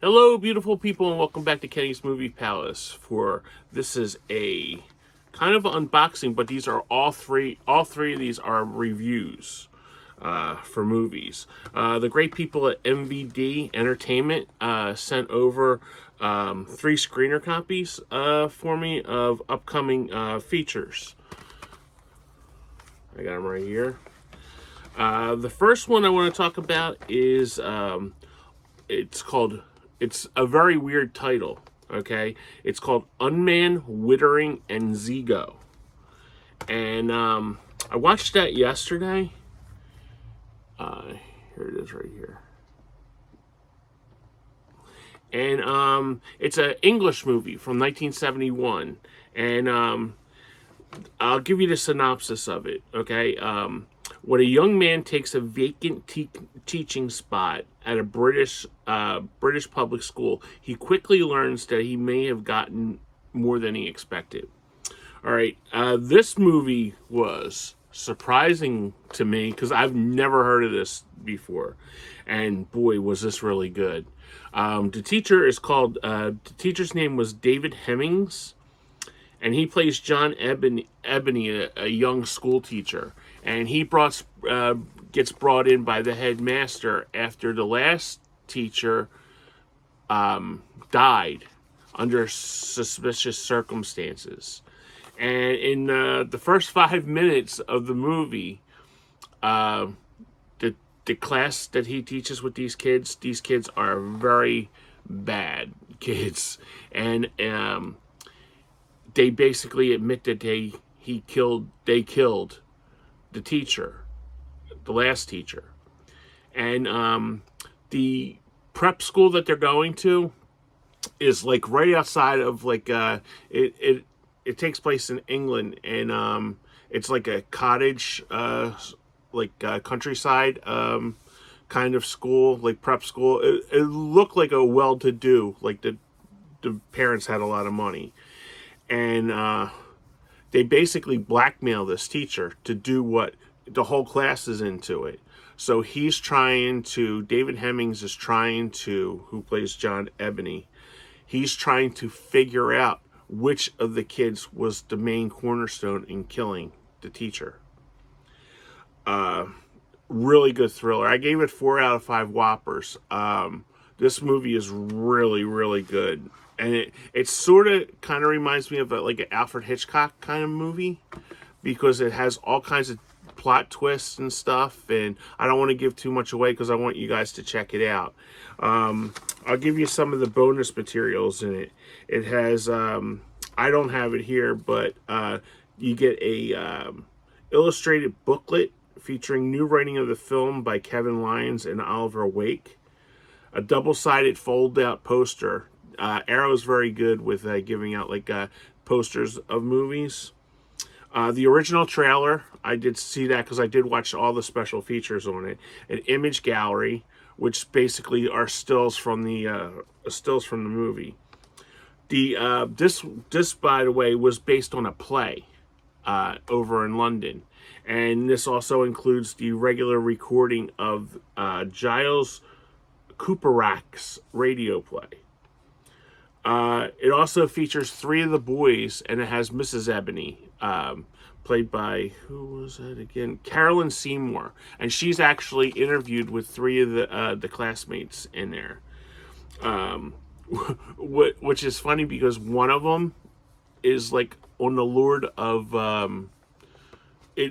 Hello, beautiful people, and welcome back to Kenny's Movie Palace. This is a kind of unboxing, but these are all three of these are reviews for movies. The great people at MVD Entertainment sent over 3 screener copies for me of upcoming features. I got them right here. The first one I want to talk about is it's a very weird title, okay? It's called Unmanned, Wittering and Zigo. And I watched that yesterday. Here it is right here. And it's an English movie from 1971. And I'll give you the synopsis of it, okay? When a young man takes a vacant teaching spot at a British public school, he quickly learns that he may have gotten more than he expected. All right, this movie was surprising to me because I've never heard of this before, and boy, was this really good. The teacher's name was David Hemmings, and he plays John Ebony, a young school teacher. And he gets brought in by the headmaster after the last teacher died under suspicious circumstances. And in the first 5 minutes of the movie, the class that he teaches with these kids are very bad kids. And they basically admit that they killed the teacher, the last teacher. And the prep school that they're going to is like right outside of like it takes place in England, and it's like a cottage countryside kind of school, like prep school. It looked like a well-to-do, like the parents had a lot of money. And they basically blackmail this teacher to do what the whole class is into it. So David Hemmings is trying to, who plays John Ebony, he's trying to figure out which of the kids was the main cornerstone in killing the teacher. Really good thriller. I gave it 4 out of 5 Whoppers. This movie is really, really good. And it sort of kind of reminds me of like an Alfred Hitchcock kind of movie, because it has all kinds of plot twists and stuff. And I don't want to give too much away because I want you guys to check it out. I'll give you some of the bonus materials in it. It has, I don't have it here, but you get a illustrated booklet featuring new writing of the film by Kevin Lyons and Oliver Wake. A double-sided fold-out poster. Arrow's very good with giving out like posters of movies. The original trailer, I did see that because I did watch all the special features on it. An image gallery, which basically are stills from the movie. This by the way was based on a play over in London, and this also includes the regular recording of Giles Cooperak's radio play. It also features 3 of the boys, and it has Mrs. Ebony, played by, who was that again? Carolyn Seymour. And she's actually interviewed with 3 of the classmates in there. Which is funny because one of them is like on the Lord of,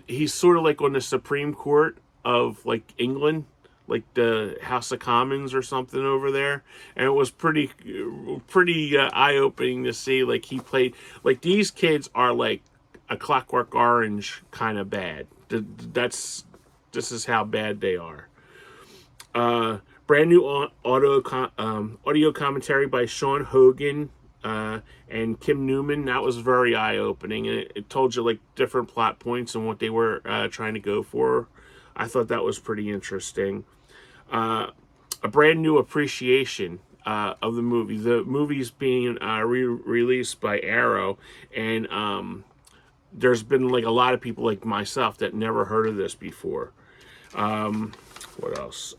he's sort of like on the Supreme Court of like England, like the House of Commons or something over there. And it was pretty eye-opening to see, like, he played, like, these kids are like a Clockwork Orange kind of bad. This is how bad they are. Brand new audio commentary by Sean Hogan and Kim Newman. That was very eye-opening, and it told you like different plot points and what they were trying to go for. I thought that was pretty interesting. A brand new appreciation of the movie. The movie's being released by Arrow, and there's been like a lot of people like myself that never heard of this before. What else?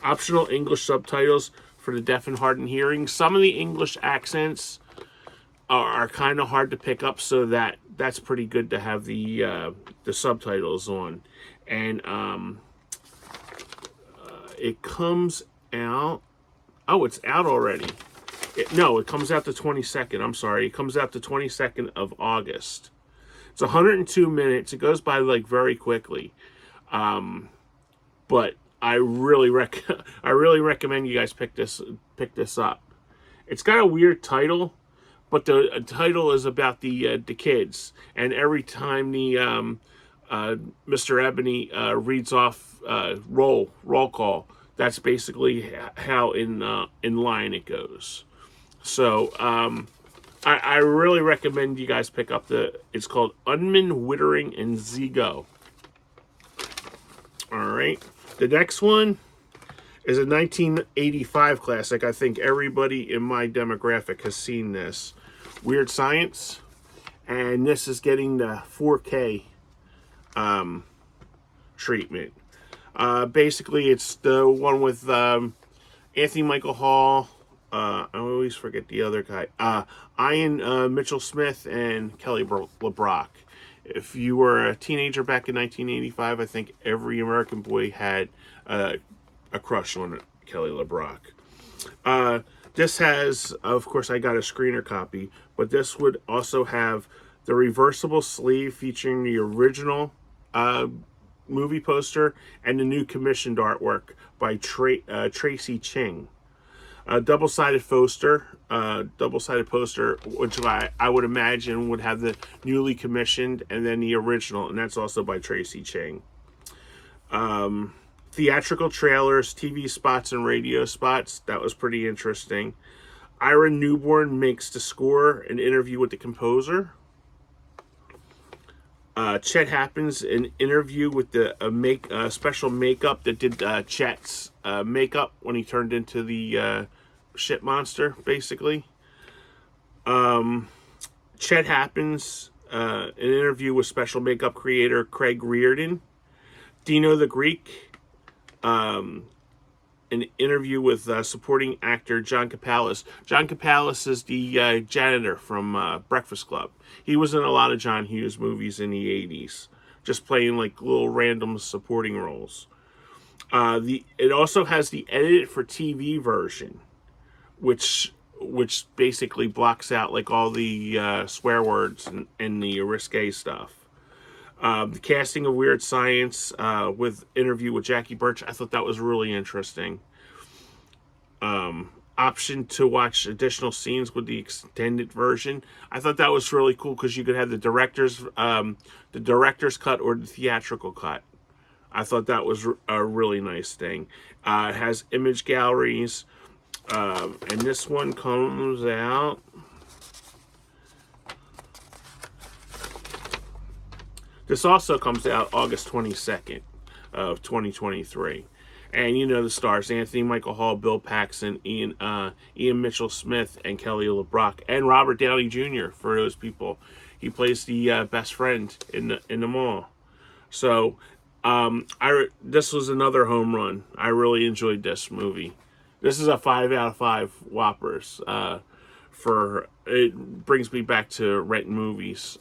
Optional English subtitles for the deaf and hard of hearing. Some of the English accents are kind of hard to pick up, so that's pretty good to have the subtitles on. And it comes out. Oh, it's out already. No, it comes out the 22nd. I'm sorry. It comes out the 22nd of August. It's 102 minutes. It goes by like very quickly. But I really recommend you guys pick this up. It's got a weird title, but the title is about the kids, and every time the Mr. Ebony reads off roll call, that's basically how in line it goes. So I really recommend you guys pick up it's called Unmanned, Wittering and Zigo. All right. The next one is a 1985 classic. I think everybody in my demographic has seen this. Weird Science. And this is getting the 4K treatment. Basically, it's the one with Anthony Michael Hall. I always forget the other guy. Ian Mitchell Smith and Kelly LeBrock. If you were a teenager back in 1985, I think every American boy had a crush on Kelly LeBrock. This has, of course, I got a screener copy, but this would also have the reversible sleeve featuring the original movie poster and the new commissioned artwork by Tracy Ching. A double-sided poster, which I would imagine would have the newly commissioned and then the original, and that's also by Tracy Ching. Theatrical trailers, TV spots, and radio spots. That was pretty interesting. Ira Newborn makes the score, an interview with the composer. Chet Happens, an interview with the special makeup that did Chet's makeup when he turned into the shit monster, basically. Chet Happens, an interview with special makeup creator Craig Reardon. Dino the Greek, an interview with supporting actor John Capallis. John Capallis is the janitor from Breakfast Club. He was in a lot of John Hughes movies in the 80s, just playing like little random supporting roles. It also has the edited for TV version, which basically blocks out like all the swear words and the risque stuff. The casting of Weird Science with interview with Jackie Birch, I thought that was really interesting. Option to watch additional scenes with the extended version. I thought that was really cool because you could have the director's cut or the theatrical cut. I thought that was a really nice thing. It has image galleries, and this one comes out. This also comes out August 22nd of 2023. And you know the stars, Anthony Michael Hall, Bill Paxton, Ian Mitchell Smith, and Kelly LeBrock, and Robert Downey Jr. for those people. He plays the best friend in the mall. So this was another home run. I really enjoyed this movie. This is a 5 out of 5 Whoppers. It brings me back to renting movies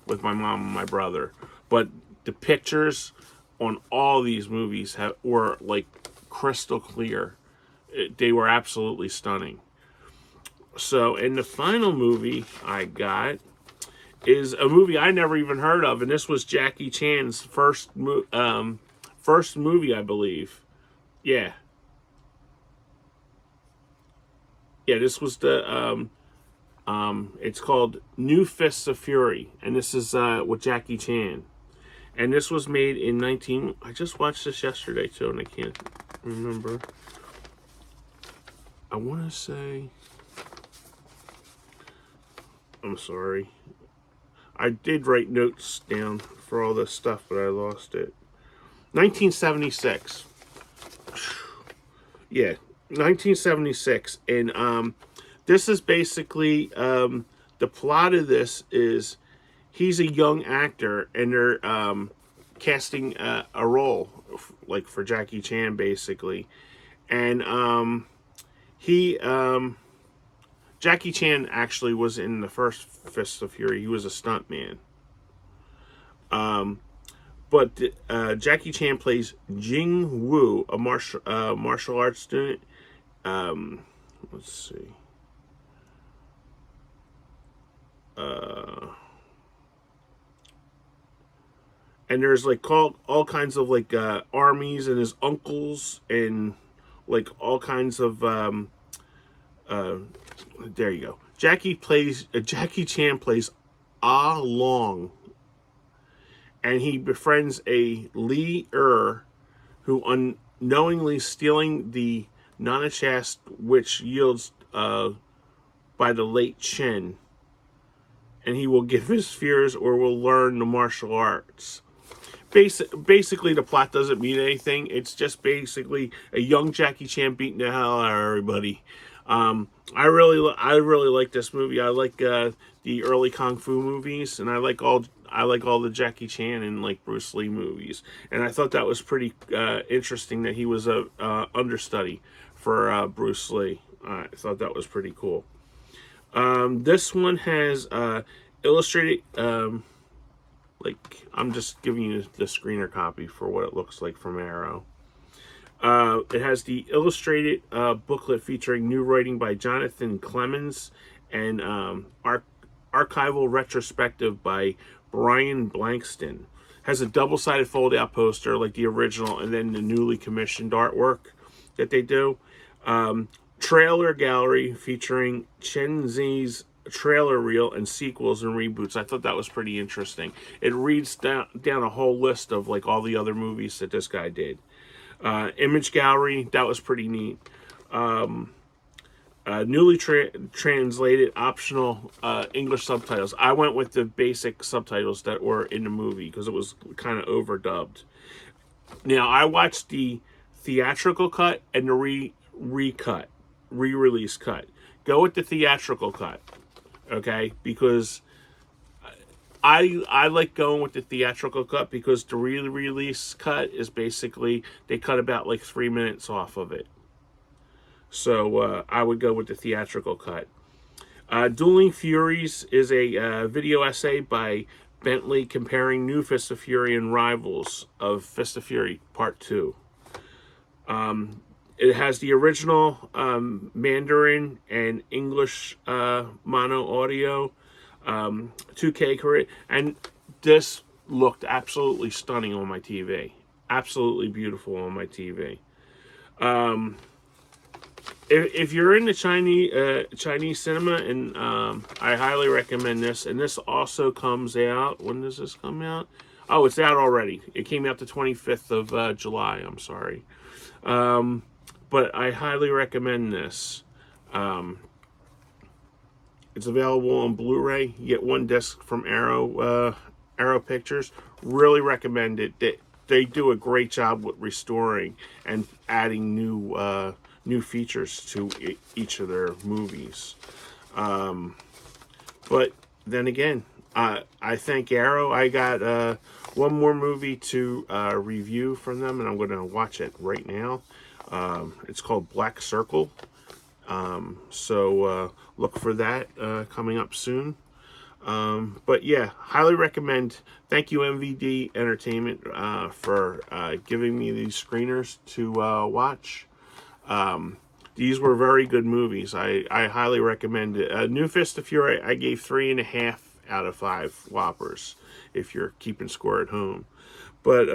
with my mom and my brother. But the pictures on all these movies were like crystal clear. They were absolutely stunning. So, and the final movie I got is a movie I never even heard of, and this was Jackie Chan's first movie, I believe. Yeah, this was the it's called New Fists of Fury, and this is with Jackie Chan. And this was made in I just watched this yesterday too, and I can't remember. I want to say, I'm sorry. I did write notes down for all this stuff, but I lost it. 1976. Yeah, 1976. And this is basically, the plot of this is, he's a young actor, and they're casting a role, like for Jackie Chan, basically. And He Jackie Chan actually was in the first Fist of Fury. He was a stuntman. But Jackie Chan plays Jing Wu, a martial arts student. Let's see. And there's like all kinds of like armies and his uncles and like all kinds of there you go. Jackie Chan plays Ah Long, and he befriends a Li who unknowingly stealing the Nanachast, which yields by the late Chen, and he will give his fears or will learn the martial arts. Basically, the plot doesn't mean anything. It's just basically a young Jackie Chan beating the hell out of everybody. I really like this movie. I like the early kung fu movies, and I like all the Jackie Chan and like Bruce Lee movies. And I thought that was pretty interesting that he was a understudy for Bruce Lee. I thought that was pretty cool. This one has illustrated. Like, I'm just giving you the screener copy for what it looks like from Arrow. It has the illustrated booklet featuring new writing by Jonathan Clemens and archival retrospective by Brian Blankston. Has a double-sided fold-out poster like the original, and then the newly commissioned artwork that they do. Trailer gallery featuring Chen Zi's trailer reel and sequels and reboots. I thought that was pretty interesting. It reads down a whole list of like all the other movies that this guy did. Image gallery, that was pretty neat. Newly translated optional English subtitles. I went with the basic subtitles that were in the movie because it was kind of overdubbed. Now, I watched the theatrical cut and the re-release cut. Go with the theatrical cut. Okay, because I like going with the theatrical cut because the re-release cut is basically they cut about like 3 minutes off of it. So I would go with the theatrical cut. Dueling Furies is a video essay by Bentley comparing New Fist of Fury and rivals of Fist of Fury Part 2. It has the original Mandarin and English mono audio, 2K correct, and this looked absolutely stunning on my TV. Absolutely beautiful on my TV. If you're into Chinese cinema, and I highly recommend this. And this also comes out. When does this come out? Oh, it's out already. It came out the 25th of July. I'm sorry. But I highly recommend this. It's available on Blu-ray. You get one disc from Arrow Pictures. Really recommend it. They do a great job with restoring and adding new features to each of their movies. But then again, I thank Arrow. I got one more movie to review from them, and I'm going to watch it right now. It's called Black Circle. So look for that coming up soon. But yeah, highly recommend. Thank you, MVD Entertainment, for giving me these screeners to watch. These were very good movies. I highly recommend it. New Fist of Fury, I gave 3.5 out of 5 Whoppers, if you're keeping score at home. But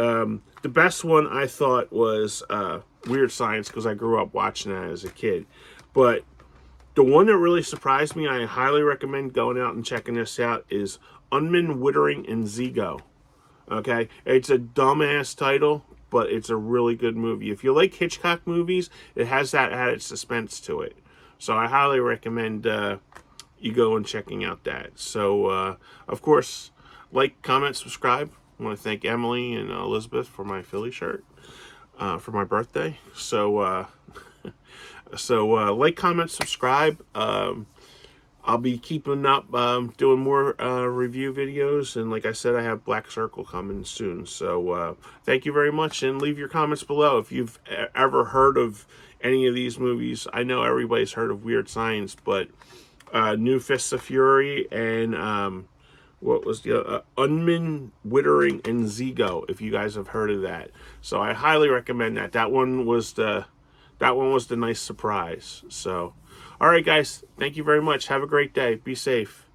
the best one I thought was Weird Science, because I grew up watching that as a kid. But the one that really surprised me, I highly recommend going out and checking this out, is Unmanned, Wittering and Zigo. Okay? It's a dumbass title, but it's a really good movie. If you like Hitchcock movies, it has that added suspense to it. So I highly recommend you go and checking out that. So, of course, like, comment, subscribe. I want to thank Emily and Elizabeth for my Philly shirt for my birthday. So, like, comment, subscribe. I'll be keeping up, doing more review videos. And like I said, I have Black Circle coming soon. So thank you very much. And leave your comments below if you've ever heard of any of these movies. I know everybody's heard of Weird Science, but New Fists of Fury and what was the Unmanned, Wittering and Zigo, if you guys have heard of that. So I highly recommend that. That one was the nice surprise. So, all right, guys, thank you very much. Have a great day. Be safe.